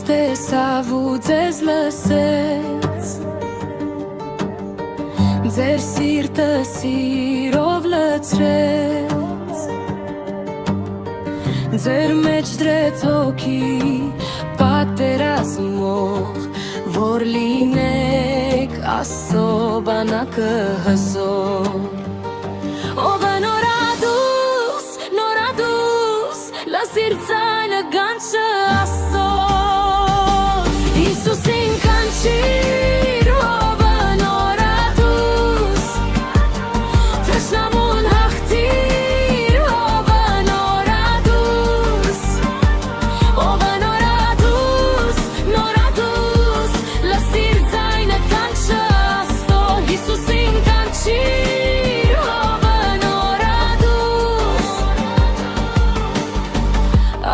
տեսավ ու ձեզ լսեց Ձեր սիրտը սիրով լցրեց Ձեր մեջ դրեց հոգի պատերազմող Որ լինեք Աստծո բանակը հզոր Ով է նորադուս, լսիր ձայնը գանչը Աստծո Հիսուսին կանչիր, ով է նորադուս Թշնամուն հաղթիր, ով է նորադուս Ով է նորադուս, լսիր ձայնը գանչը Աստծո Հիսուսին կանչիր, ով է նորադուս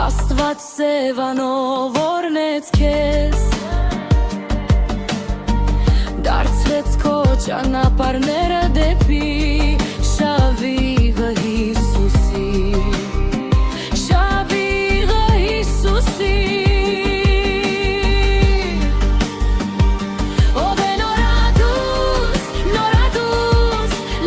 Աստված սևանով օրնեց քեզ Դարձրեց քո ճանապարհները դեպի շավիղը Հիսուսի Շավիղը Հիսուսի Ով է նորադուս,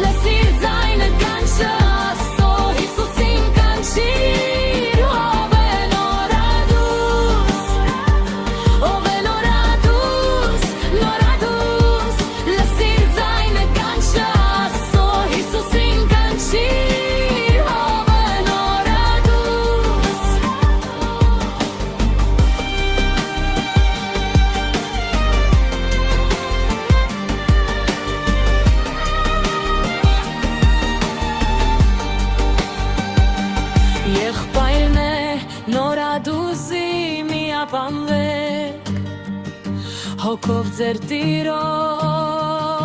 լսիր ձայնը գանչը Աստծո Հիսուսին կանչիր, ով է նորադուս Ով է նորադուս, լսիր ձայնը գանչը Աստծո Հիսուսին կանչիր, ով է նորադուս Եղբայրն է նորադուսի միապանվեք Հոգով ձեր տիրով